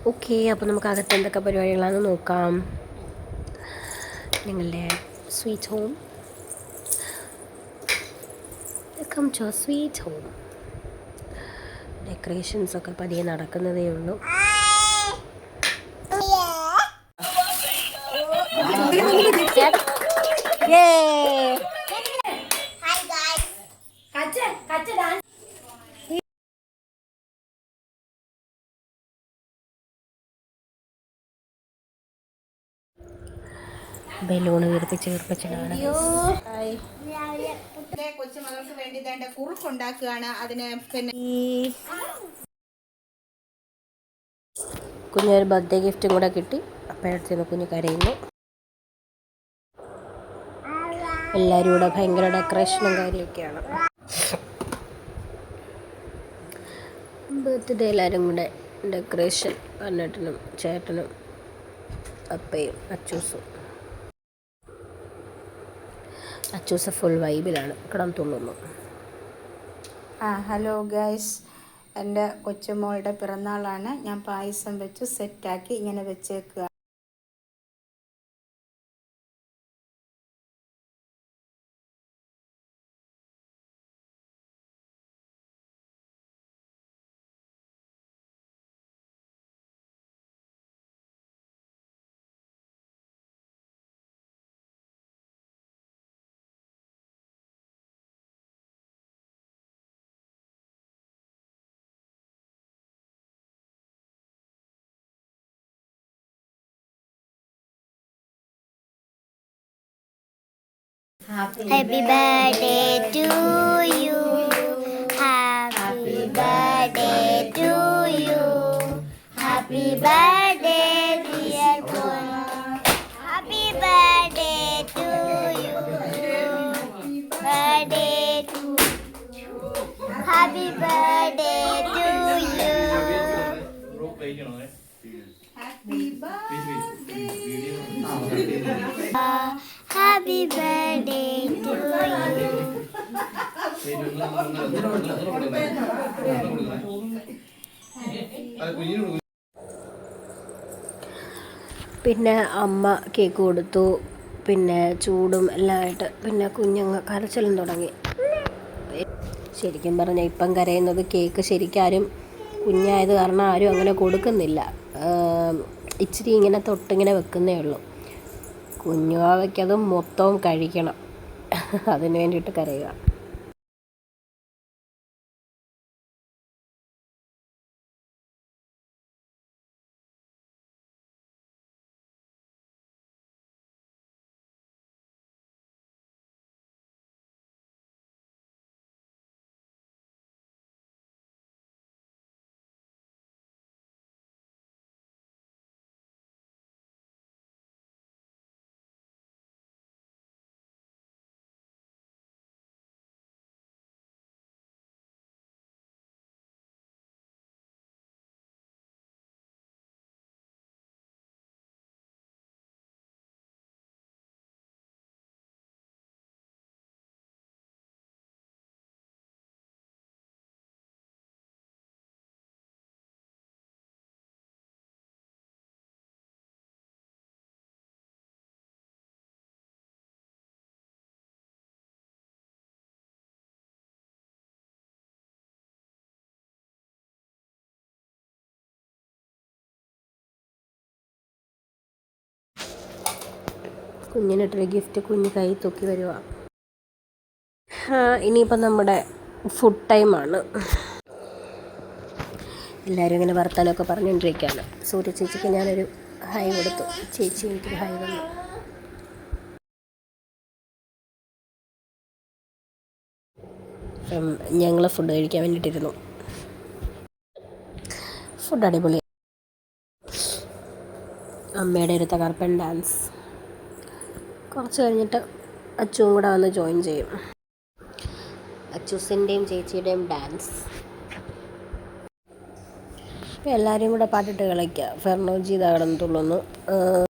Okay, അപ്പോൾ നമുക്ക് അകത്ത് എന്തൊക്കെ പരിപാടികളാണെന്ന് നോക്കാം. നിങ്ങളുടെ sweet home, welcome to sweet home. ഡെക്കറേഷൻസൊക്കെ പതിയെ നടക്കുന്നതേ ഉള്ളൂ. ബലൂണ് വീർപ്പിച്ചിടാണ്. കൊച്ചുമകൾക്ക് വേണ്ടി കുറുക്കുണ്ടാക്കുകയാണ്. അതിന് പിന്നെ കുഞ്ഞൊരു ബർത്ത്ഡേ ഗിഫ്റ്റും കൂടെ കിട്ടി. അപ്പോഴത്തേന് കുഞ്ഞ് കരയുന്നു. എല്ലാവരും കൂടെ ഭയങ്കര ഡെക്കറേഷനും കാര്യമൊക്കെയാണ്. ബർത്ത്ഡേ എല്ലാവരും കൂടെ ഡെക്കറേഷൻ. അന്നേട്ടനും ചേട്ടനും അപ്പയും അച്ചൂസും. അച്ചൂസ് ഫുൾ വൈബിലാണ്, കിടന്ന് തുള്ളുന്നു. ഹലോ ഗൈസ്, എൻ്റെ കൊച്ചുമോളുടെ പിറന്നാളാണ്. ഞാൻ പായസം വെച്ച് സെറ്റാക്കി ഇങ്ങനെ വെച്ചേക്കുക. Happy birthday to you. Happy birthday to you. Happy birthday dear Kun. Happy birthday to you. Birthday to you. Happy birthday to you. Happy birthday. Happy birthday to you. പിന്നെ അമ്മ cake കൊടുത്തു. പിന്നെ ചൂടും എല്ലാം ആയിട്ട് പിന്നെ കുഞ്ഞങ്ങ് കരച്ചിലും തുടങ്ങി. ശരിക്കും പറഞ്ഞാൽ ഇപ്പം കരയുന്നത് കേക്ക് ശരിക്കാരും കുഞ്ഞായത് കാരണം ആരും അങ്ങനെ കൊടുക്കുന്നില്ല. ഇച്ചിരി ഇങ്ങനെ തൊട്ടിങ്ങനെ വെക്കുന്നേ ഉള്ളൂ. കുഞ്ഞുവാവയ്ക്കത് മൊത്തവും കഴിക്കണം. അതിന് വേണ്ടിയിട്ട് കരയുക. കുഞ്ഞിനിട്ടൊരു ഗിഫ്റ്റ് കുഞ്ഞ് കൈ തൂക്കി വരുക. ഇനിയിപ്പം നമ്മുടെ ഫുഡ് ടൈമാണ്. എല്ലാവരും ഇങ്ങനെ വർത്താനമൊക്കെ പറഞ്ഞുകൊണ്ടിരിക്കുകയാണ്. സൂര്യ ചേച്ചിക്ക് ഞാനൊരു ഹൈ കൊടുത്തു. ചേച്ചി എനിക്കൊരു ഹൈ തന്നു. ഞങ്ങൾ ഫുഡ് കഴിക്കാൻ വേണ്ടിയിട്ടിരുന്നു. ഫുഡ് അടിപൊളി. അമ്മയുടെ ഒരു തകർപ്പൻ ഡാൻസ്. കുറച്ച് കഴിഞ്ഞിട്ട് അച്ചുവും കൂടെ വന്ന് ജോയിൻ ചെയ്യും. അച്ചൂസിൻ്റെയും ചേച്ചിയുടെയും ഡാൻസ്. എല്ലാവരും കൂടെ പാട്ടിട്ട് കളിക്കുക. ഫെർണോജി ഇതാ കിടന്ന് തുള്ളുന്നു.